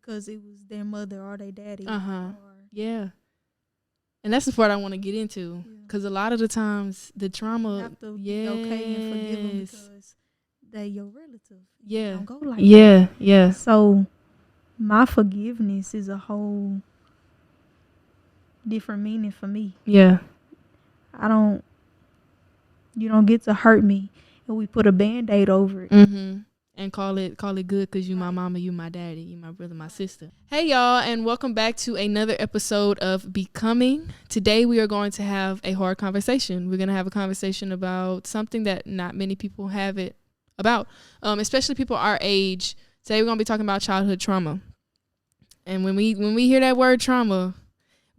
because it was their mother or their daddy. Yeah. And that's the part I want to get into, because a lot of the times the trauma, you have to be okay and forgive them because they're your relative. Yeah. Don't go like that. Yeah. So my forgiveness is a whole different meaning for me. Yeah. You don't get to hurt me and we put a Band-Aid over it. And call it good, because you my mama, you my daddy, you my brother, my sister. Hey y'all, and welcome back to another episode of Becoming. Today we are going to have a hard conversation. We're going to have a conversation about something that not many people have it about, especially people our age. Today we're going to be talking about childhood trauma. And when we hear that word trauma,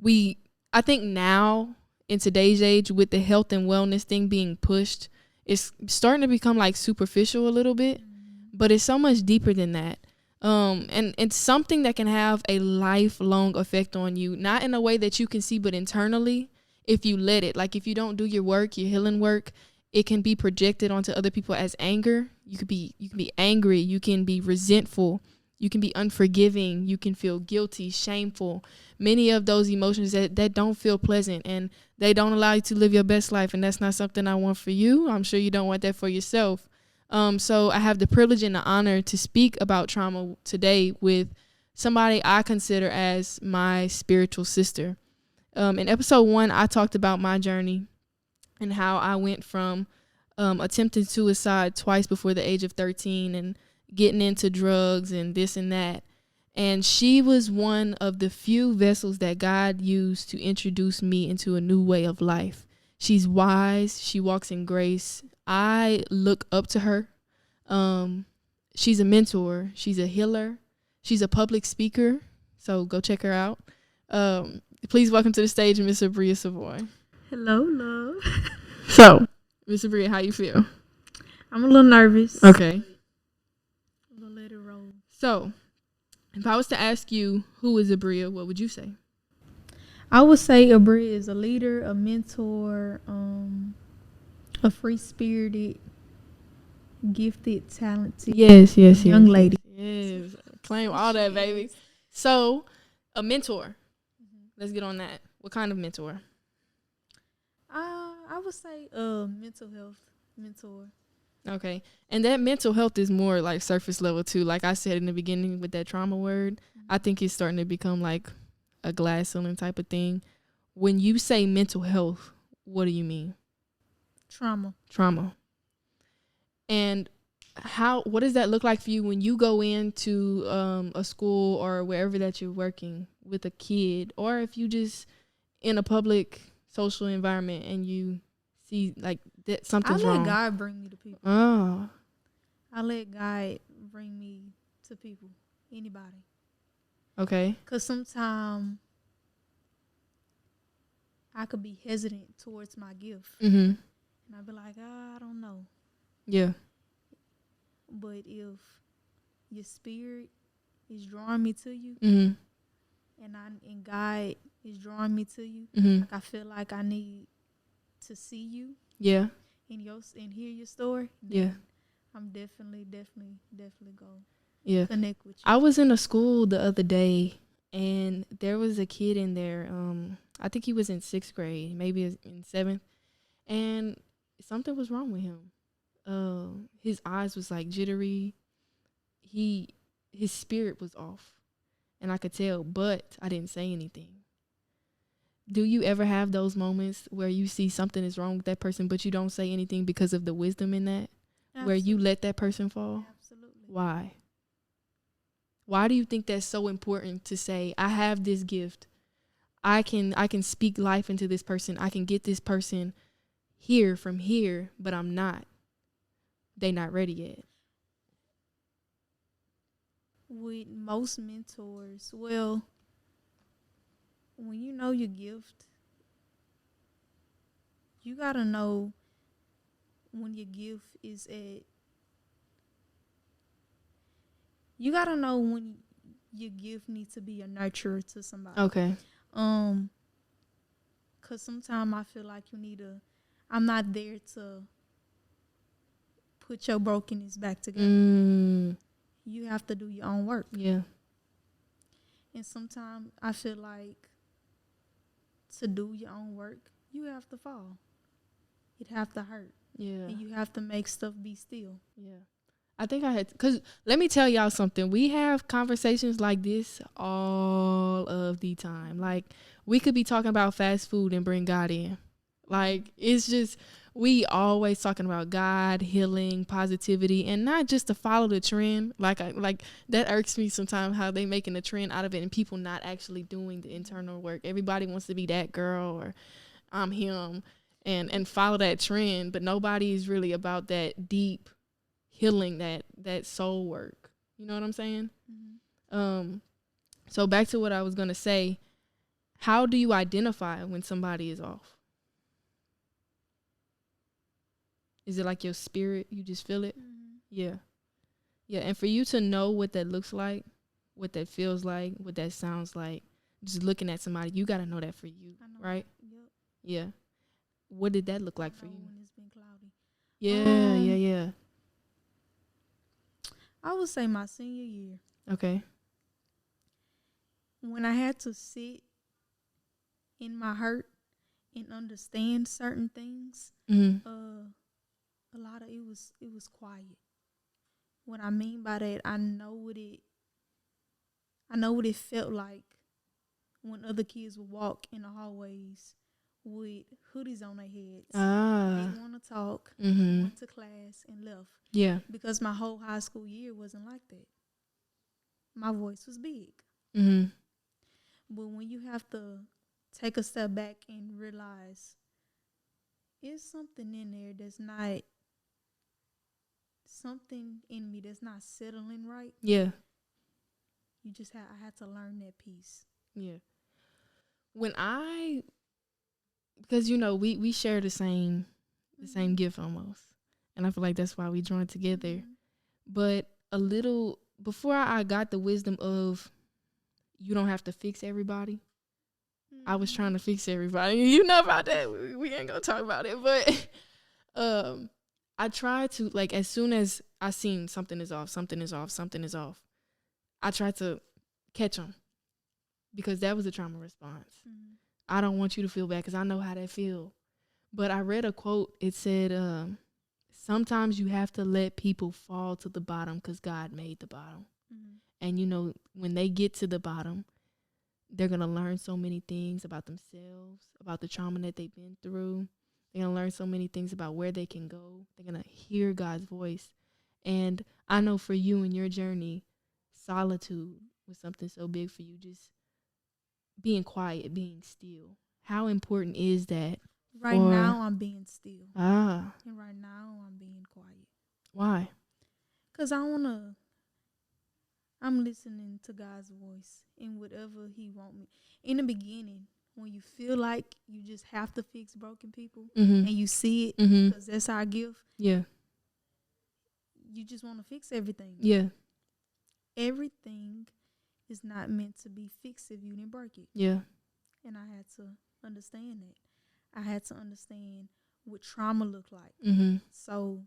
I think now in today's age, with the health and wellness thing being pushed, it's starting to become like superficial a little bit. But it's so much deeper than that. And it's something that can have a lifelong effect on you, not in a way that you can see, but internally, if you let it. Like if you don't do your work, your healing work, it can be projected onto other people as anger. You can be angry, you can be resentful, you can be unforgiving, you can feel guilty, shameful. Many of those emotions that don't feel pleasant, and they don't allow you to live your best life. And that's not something I want for you. I'm sure you don't want that for yourself. So I have the privilege and the honor to speak about trauma today with somebody I consider as my spiritual sister. In episode 1, I talked about my journey and how I went from attempting suicide twice before the age of 13 and getting into drugs and this and that. And she was one of the few vessels that God used to introduce me into a new way of life. She's wise. She walks in grace. I look up to her. She's a mentor. She's a healer. She's a public speaker. So go check her out. Please welcome to the stage Miss Abria Savoie. Hello, love. So, Miss Abria, how you feel? I'm a little nervous. Okay. I'm gonna let it roll. So, if I was to ask you who is Abria, what would you say? I would say Abria is a leader, a mentor, a free-spirited, gifted, talented young lady. Yes. Claim all that, baby. So, a mentor. Let's get on that. What kind of mentor? I would say mental health mentor. Okay. And that mental health is more like surface level too. Like I said in the beginning with that trauma word, I think it's starting to become like a glass ceiling type of thing. When you say mental health, what do you mean? Trauma. And what does that look like for you when you go into a school or wherever that you're working with a kid, or if you just in a public social environment and you see like that something's wrong? I let God bring me to people. Oh. I let God bring me to people, anybody. Okay. Because sometimes I could be hesitant towards my gift. And I'd be like, I don't know. Yeah. But if your spirit is drawing me to you, and God is drawing me to you, like I feel like I need to see you. Yeah. And hear your story. Yeah. I'm definitely go connect with you. I was in a school the other day, and there was a kid in there. I think he was in 6th grade, maybe in 7th, and something was wrong with him. His eyes was like jittery. His spirit was off, and I could tell, but I didn't say anything. Do you ever have those moments where you see something is wrong with that person, but you don't say anything because of the wisdom in that? Absolutely. Where you let that person fall? Absolutely. Why? Why do you think that's so important to say, I have this gift. I can speak life into this person. I can get this person here from here, but I'm not. They not ready yet. With most mentors, well, when you know your gift, you got to know when your gift is at. You got to know when your gift needs to be a nurturer to somebody. Okay. Because sometimes I feel like I'm not there to put your brokenness back together. You have to do your own work. Yeah. And sometimes I feel like to do your own work, you have to fall. It have to hurt. Yeah. And you have to make stuff be still. Yeah. I think I had, because let me tell y'all something. We have conversations like this all of the time. Like, we could be talking about fast food and bring God in. Like, it's just, we always talking about God, healing, positivity, and not just to follow the trend. Like that irks me sometimes how they making a trend out of it and people not actually doing the internal work. Everybody wants to be that girl or I'm him and follow that trend, but nobody is really about that deep healing, that soul work. You know what I'm saying? Mm-hmm. So back to what I was gonna say. How do you identify when somebody is off? Is it like your spirit? You just feel it? Mm-hmm. Yeah. Yeah. And for you to know what that looks like, what that feels like, what that sounds like, just looking at somebody, you got to know that for you, right? Yep. Yeah. What did that look like for you? When it's been cloudy. Yeah. I would say my senior year. Okay. When I had to sit in my hurt and understand certain things, mm-hmm. A lot of it was quiet. What I mean by that, I know what it felt like when other kids would walk in the hallways with hoodies on their heads. They want to talk, mm-hmm. went to class and left. Yeah. Because my whole high school year wasn't like that. My voice was big. Mm-hmm. But when you have to take a step back and realize it's something in there that's not, something in me that's not settling right. Yeah. I had to learn that piece. Yeah. Because we share the same gift almost. And I feel like that's why we joined together. Mm-hmm. But a little before I got the wisdom of you don't have to fix everybody. Mm-hmm. I was trying to fix everybody. You know about that. We ain't gonna talk about it. But I tried to, like, as soon as I seen something is off, I tried to catch them because that was a trauma response. Mm-hmm. I don't want you to feel bad because I know how that feel. But I read a quote. It said, sometimes you have to let people fall to the bottom because God made the bottom. Mm-hmm. And, when they get to the bottom, they're going to learn so many things about themselves, about the trauma that they've been through. They're going to learn so many things about where they can go. They're going to hear God's voice. And I know for you in your journey, solitude was something so big for you, just being quiet, being still. How important is that? Right now, I'm being still. And right now, I'm being quiet. Why? Because I'm listening to God's voice in whatever he want me. In the beginning, when you feel like you just have to fix broken people, mm-hmm. and you see it, because that's our gift. Yeah. You just want to fix everything. Yeah. Everything is not meant to be fixed if you didn't break it. Yeah. And I had to understand that. I had to understand what trauma looked like. Mm-hmm. So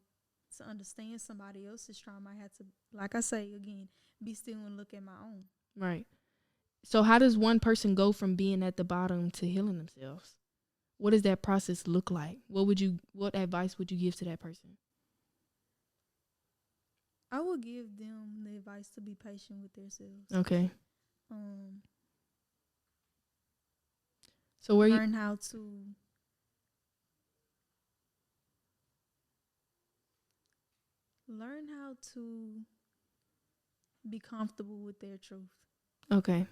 to understand somebody else's trauma, I had to, like I say again, be still and look at my own. Right. So how does one person go from being at the bottom to healing themselves? What does that process look like? What advice would you give to that person? I would give them the advice to be patient with themselves. Okay. So learn how to be comfortable with their truth. Okay.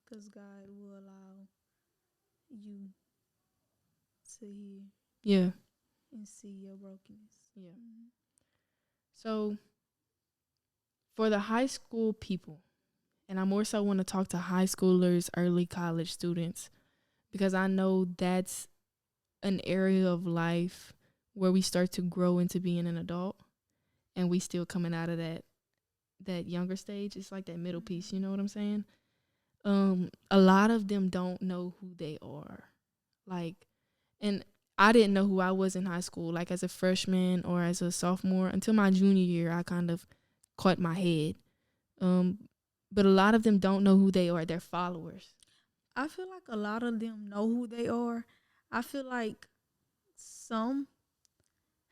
Because God will allow you to hear. Yeah. And see your brokenness. Yeah. Mm-hmm. So for the high school people, and I more so want to talk to high schoolers, early college students, because I know that's an area of life where we start to grow into being an adult, and we still coming out of that younger stage. It's like that middle piece, you know what I'm saying? A lot of them don't know who they are. And I didn't know who I was in high school, like as a freshman or as a sophomore. Until my junior year, I kind of caught my head. but a lot of them don't know who they are. They're followers. I feel like a lot of them know who they are. I feel like some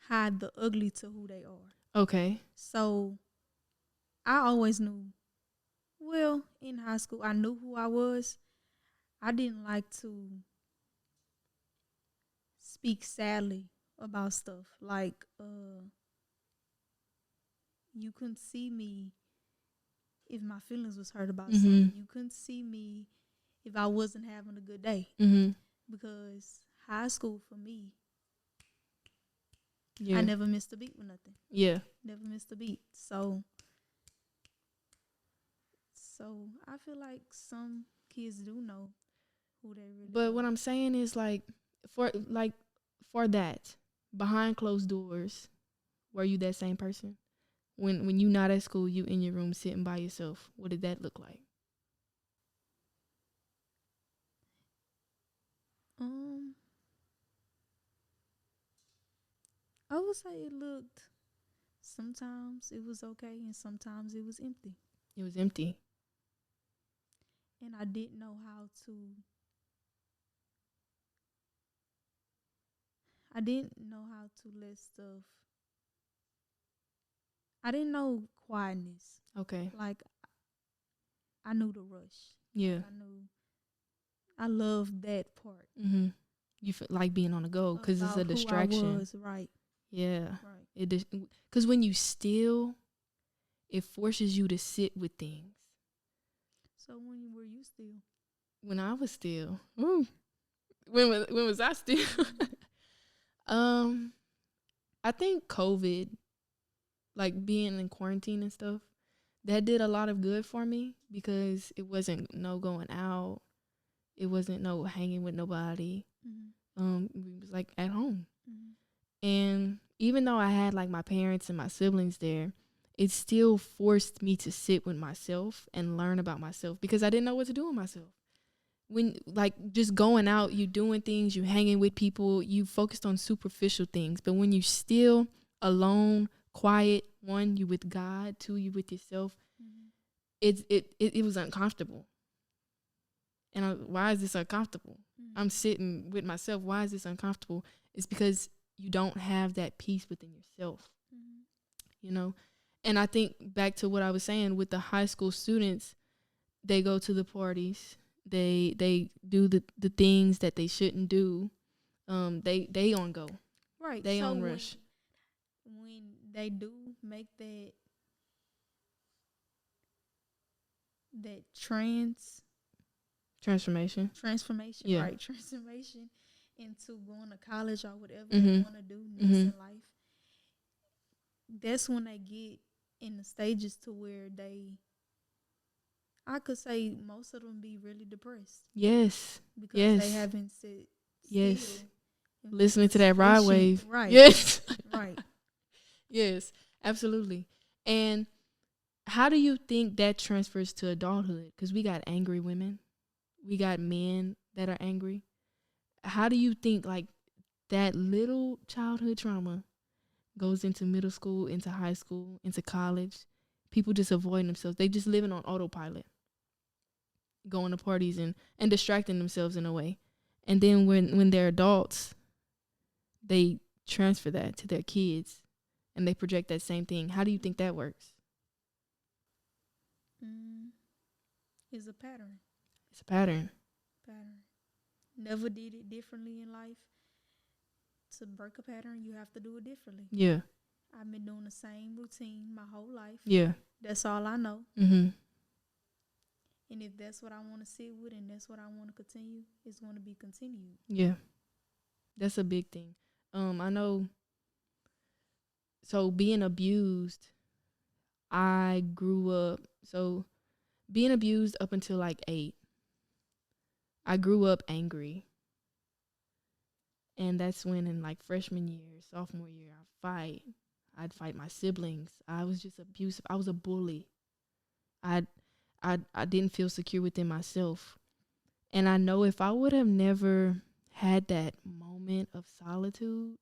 hide the ugly to who they are. Okay. So I always knew, well, in high school, I knew who I was. I didn't like to speak sadly about stuff. Like, you couldn't see me if my feelings was hurt about something. You couldn't see me if I wasn't having a good day. Because high school for me, I never missed a beat with nothing. Yeah. Never missed a beat. So I feel like some kids do know who they really But are. what I'm saying is for that, behind closed doors, were you that same person? When you not at school, you in your room sitting by yourself. What did that look like? I would say it looked, sometimes it was okay and sometimes it was empty. It was empty. And I didn't know how to let stuff. I didn't know quietness. Okay. Like, I knew the rush. Yeah. I loved that part. You feel like being on the go because it's a distraction. Who I was, right. Yeah. Right. Because when you steal, it forces you to sit with things. So when were you still? When I was still. Ooh. When was I still? I think COVID, like being in quarantine and stuff, that did a lot of good for me because it wasn't no going out. It wasn't no hanging with nobody. We was like at home. And even though I had like my parents and my siblings there, it still forced me to sit with myself and learn about myself because I didn't know what to do with myself. When like just going out, you doing things, you hanging with people, you focused on superficial things. But when you still alone, quiet, one, you with God, two, you with yourself, it was uncomfortable. And why is this uncomfortable? I'm sitting with myself. Why is this uncomfortable? It's because you don't have that peace within yourself, you know? And I think back to what I was saying with the high school students, they go to the parties. They do the things that they shouldn't do. They on go. Right. They on rush. When they do make that transformation. Yeah. Right. Transformation into going to college or whatever they want to do next in life. That's when they get in the stages to where I could say most of them be really depressed. Yes. Because they haven't sit still. Listening to that ride wave. Right. Yes. Right. Yes, absolutely. And how do you think that transfers to adulthood? Because we got angry women. We got men that are angry. How do you think like that little childhood trauma goes into middle school, into high school, into college? People just avoiding themselves. They just living on autopilot, going to parties and distracting themselves in a way. And then when they're adults, they transfer that to their kids and they project that same thing. How do you think that works? It's a pattern. It's a pattern. Never did it differently in life. To break a pattern, you have to do it differently. Yeah. I've been doing the same routine my whole life. Yeah. That's all I know. And if that's what I want to sit with and that's what I want to continue, it's going to be continued. Yeah. That's a big thing. I know. So being abused, I grew up. So being abused up until like 8, I grew up angry. And that's when in like freshman year, sophomore year, I'd fight my siblings. I was just abusive. I was a bully. I didn't feel secure within myself. And I know if I would have never had that moment of solitude,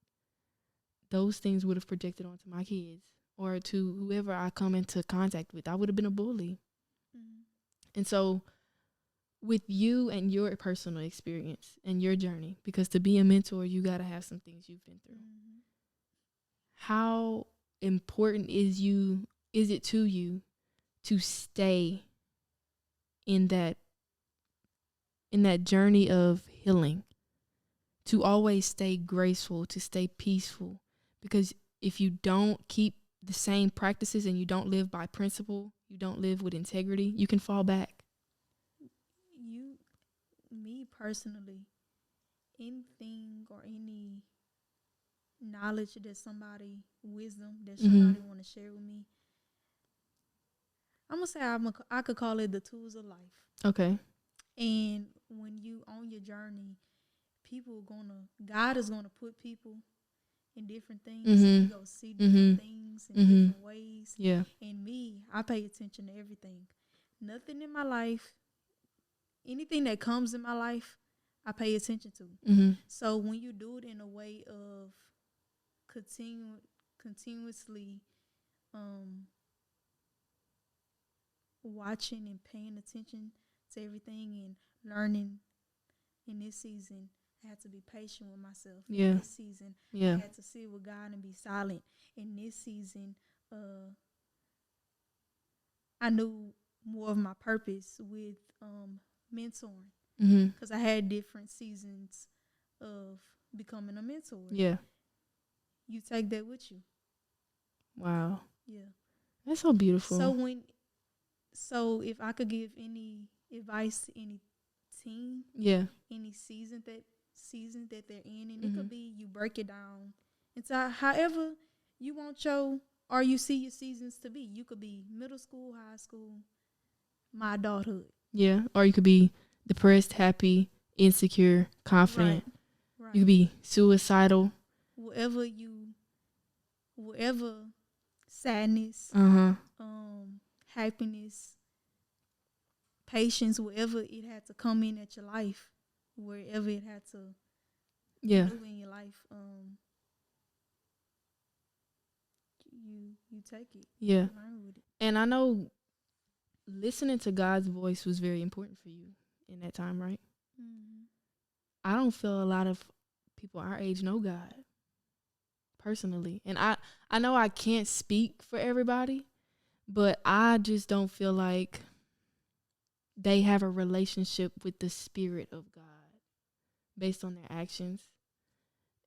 those things would have projected onto my kids or to whoever I come into contact with. I would have been a bully. And so with you and your personal experience and your journey, because to be a mentor, you got to have some things you've been through. Mm-hmm. How important is it to you to stay in that journey of healing, to always stay graceful, to stay peaceful? Because if you don't keep the same practices and you don't live by principle, you don't live with integrity, you can fall back. Me personally, anything or any knowledge that wisdom that somebody want to share with me, I'm gonna say I could call it the tools of life. Okay. And when you on your journey, God is gonna put people in different things, so you go see different things in different ways. Yeah. And me, I pay attention to everything. Nothing in my life, anything that comes in my life, I pay attention to. So when you do it in a way of continuously watching and paying attention to everything and learning in this season, I had to be patient with myself. Yeah. In this season, yeah. I had to sit with God and be silent. In this season, I knew more of my purpose with mentoring, because I had different seasons of becoming a mentor. Yeah. You take that with you. Wow. Yeah. That's so beautiful. So if I could give any advice to any teen, any season that they're in, and it could be, you break it down into however you want or you see your seasons to be. You could be middle school, high school, my adulthood. Yeah. Or you could be depressed, happy, insecure, confident. Right. You could be suicidal. Whatever sadness, happiness, patience, wherever it had to come in at your life, wherever it had to do in your life, you take it. Yeah. Learn with it. And I know listening to God's voice was very important for you in that time, right? I don't feel a lot of people our age know God personally. And I know I can't speak for everybody, but I just don't feel like they have a relationship with the Spirit of God based on their actions.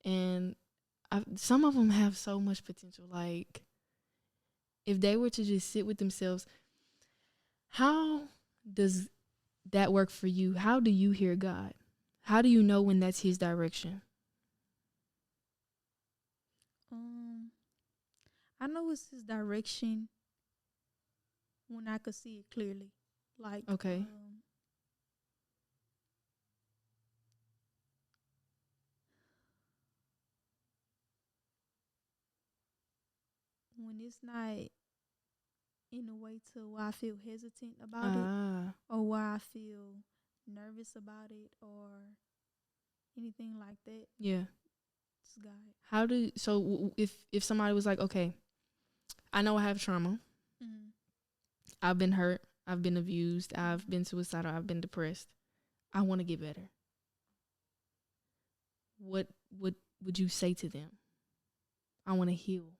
And some of them have so much potential. Like, if they were to just sit with themselves, how does that work for you? How do you hear God? How do you know when that's His direction? I know it's His direction when I could see it clearly. Like, okay. When it's not in a way to where I feel hesitant about it, or where I feel nervous about it, or anything like that. Yeah. It's God. So if somebody was like, okay, I know I have trauma. I've been hurt. I've been abused. I've been suicidal. I've been depressed. I want to get better. What would you say to them? I want to heal.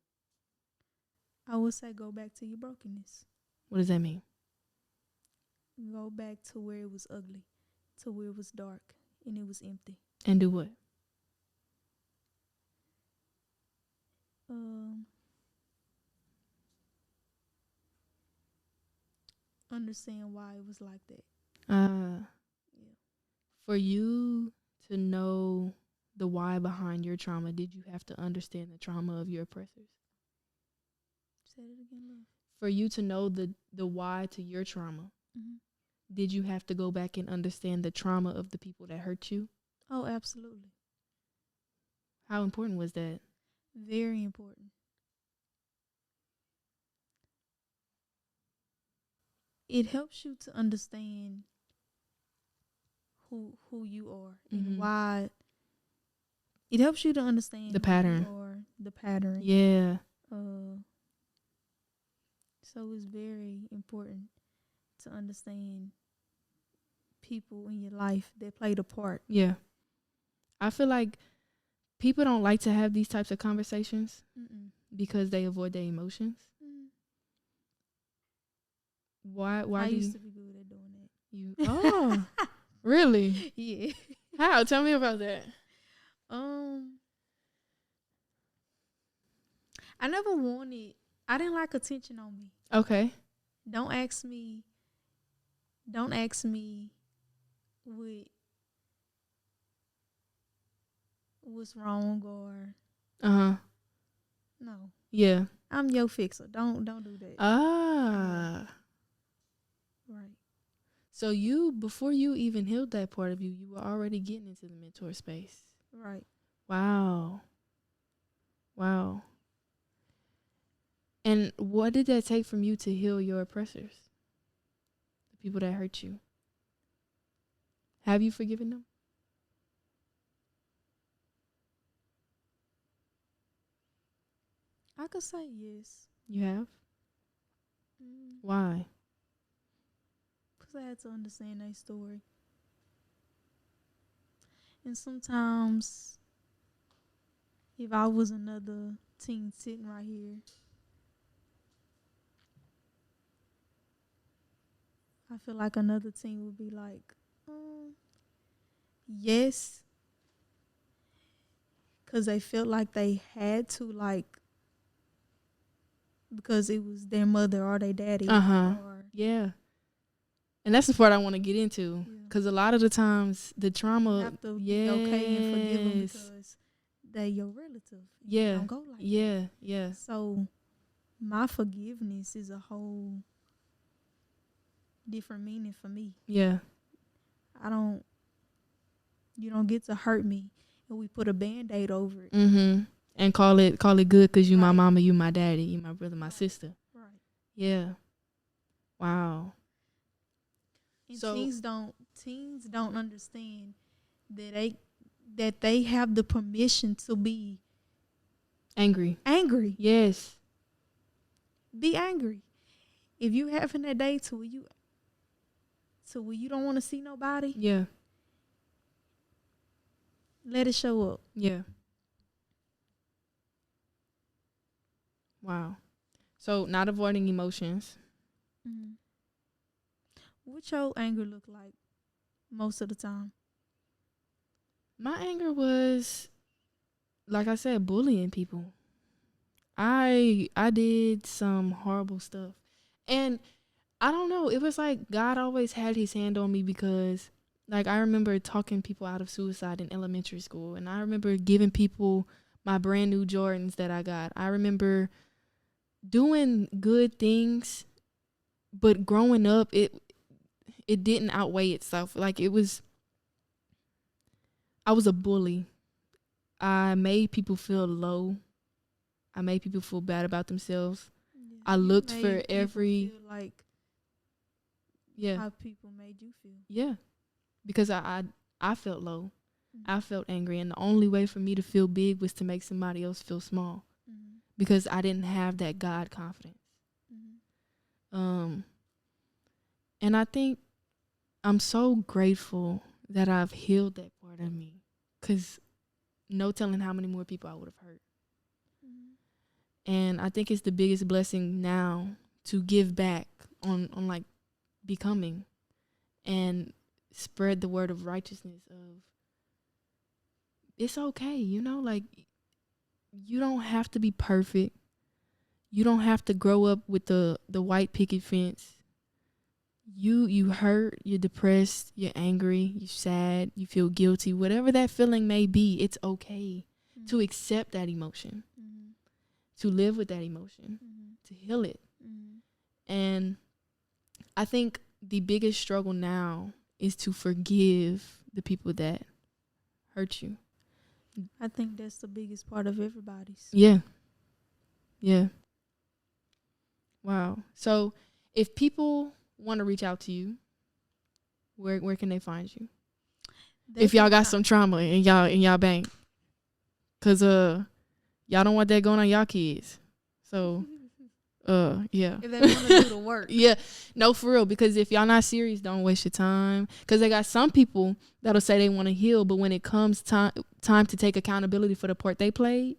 I would say go back to your brokenness. What does that mean? Go back to where it was ugly, to where it was dark and it was empty. And do what? Understand why it was like that. Yeah. For you to know the why behind your trauma, did you have to understand the trauma of your oppressors? Say it again, love. For you to know the why to your trauma, did you have to go back and understand the trauma of the people that hurt you? Oh, absolutely. How important was that? Very important. It helps you to understand who you are and why. It helps you to understand the pattern. Or the pattern. Yeah. So it's very important to understand people in your life that played a part. Yeah. I feel like people don't like to have these types of conversations because they avoid their emotions. Why I do used you, to be good at doing that. you oh really? Yeah. How? Tell me about that. I never wanted. I didn't like attention on me. Okay. Don't ask me. Don't ask me what's wrong or no. Yeah. I'm your fixer. Don't do that. Ah. Right. So before you even healed that part of you, you were already getting into the mentor space. Right. Wow. And what did that take from you to heal your oppressors? The people that hurt you. Have you forgiven them? I could say yes. You have? Why? Because I had to understand their story. And sometimes, if I was another teen sitting right here, I feel like another teen would be like, yes, because they felt like they had to, like, because it was their mother or their daddy. Yeah. And that's the part I want to get into. Because a lot of the times, the trauma. You have to be okay and forgive them because they're your relative. Yeah. Don't go like that. Yeah. So, my forgiveness is a whole different meaning for me. Yeah. You don't get to hurt me. And we put a Band-Aid over it. And call it good because you my mama, you my daddy, you my brother, my sister. Right. Yeah. Wow. And so teens don't understand that they have the permission to be angry. Yes. Be angry. If you having that day to where you don't want to see nobody. Yeah. Let it show up. Yeah. Wow. So not avoiding emotions. What your anger look like most of the time? My anger was, like I said, bullying people. I did some horrible stuff. And I don't know. It was like God always had his hand on me because, like, I remember talking people out of suicide in elementary school. And I remember giving people my brand new Jordans that I got. I remember doing good things, but growing up, it didn't outweigh itself. Like, I was a bully. I made people feel low. I made people feel bad about themselves. Yeah, I looked for every feel like how people made you feel. Yeah. Because I felt low. I felt angry, and the only way for me to feel big was to make somebody else feel small. Because I didn't have that God confidence. And I think I'm so grateful that I've healed that part of me, because no telling how many more people I would have hurt. And I think it's the biggest blessing now to give back on like becoming and spread the word of righteousness of it's okay, like you don't have to be perfect. You don't have to grow up with the white picket fence. You hurt, you're depressed, you're angry, you're sad, you feel guilty, whatever that feeling may be, it's okay to accept that emotion, to live with that emotion, to heal it. And I think the biggest struggle now is to forgive the people that hurt you. I think that's the biggest part of everybody's. Yeah. Wow. So if people want to reach out to you, where can they find you? If y'all got some trauma in y'all bank, cause y'all don't want that going on y'all kids. So Yeah. If they want to do the work. Yeah. No, for real. Because if y'all not serious, don't waste your time. Because they got some people that'll say they want to heal, but when it comes time to take accountability for the part they played,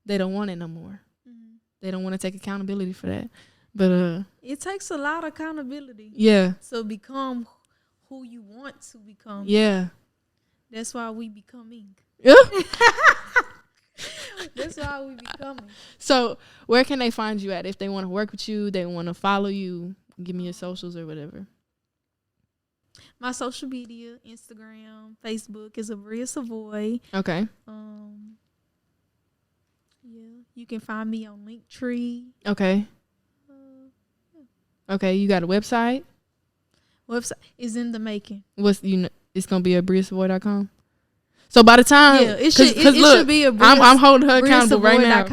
they don't want it no more. They don't want to take accountability for that. But it takes a lot of accountability. Yeah. To become who you want to become. Yeah. That's why we becoming. Yeah. That's why we becoming. So where can they find you at if they want to work with you, they want to follow you? Give me your socials or whatever. My social media, Instagram, Facebook is Abria Savoie. Okay. Yeah, you can find me on Linktree. Okay. Okay, you got a website? Website is in the making. It's gonna be abriasavoie.com. So by the time, it should be a. I'm holding her accountable right now.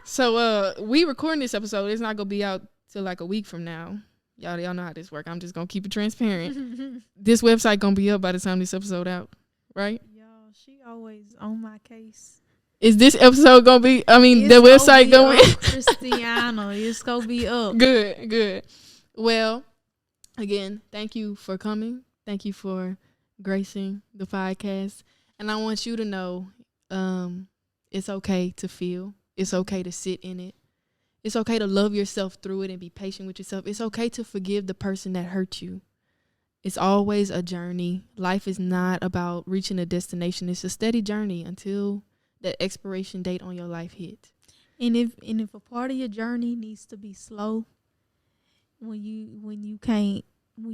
So we recording this episode. It's not gonna be out till like a week from now. Y'all know how this work. I'm just gonna keep it transparent. This website gonna be up by the time this episode out, right? Y'all, she always on my case. Is this episode gonna be? I mean, the website gonna be Cristiano. It's gonna be up. Good. Well, again, thank you for coming. Thank you for gracing the podcast. And I want you to know it's okay to feel. It's okay to sit in it. It's okay to love yourself through it and be patient with yourself. It's okay to forgive the person that hurt you. It's always a journey. Life is not about reaching a destination. It's a steady journey until that expiration date on your life hits. And if a part of your journey needs to be slow, when you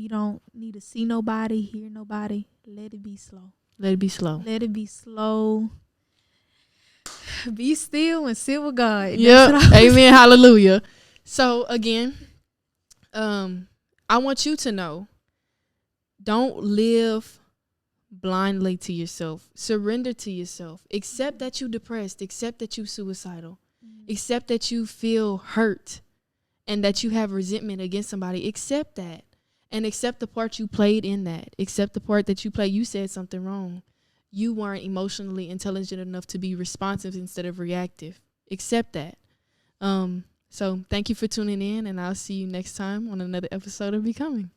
don't need to see nobody, hear nobody, let it be slow. Let it be slow. Let it be slow. Be still and sit with God. Yep. Amen. Hallelujah. So again, I want you to know, don't live blindly to yourself. Surrender to yourself. Accept that you're depressed. Accept that you're suicidal. Accept that you feel hurt and that you have resentment against somebody. Accept that. And accept the part you played in that. Accept the part that you played. You said something wrong. You weren't emotionally intelligent enough to be responsive instead of reactive. Accept that. So thank you for tuning in, and I'll see you next time on another episode of Becoming.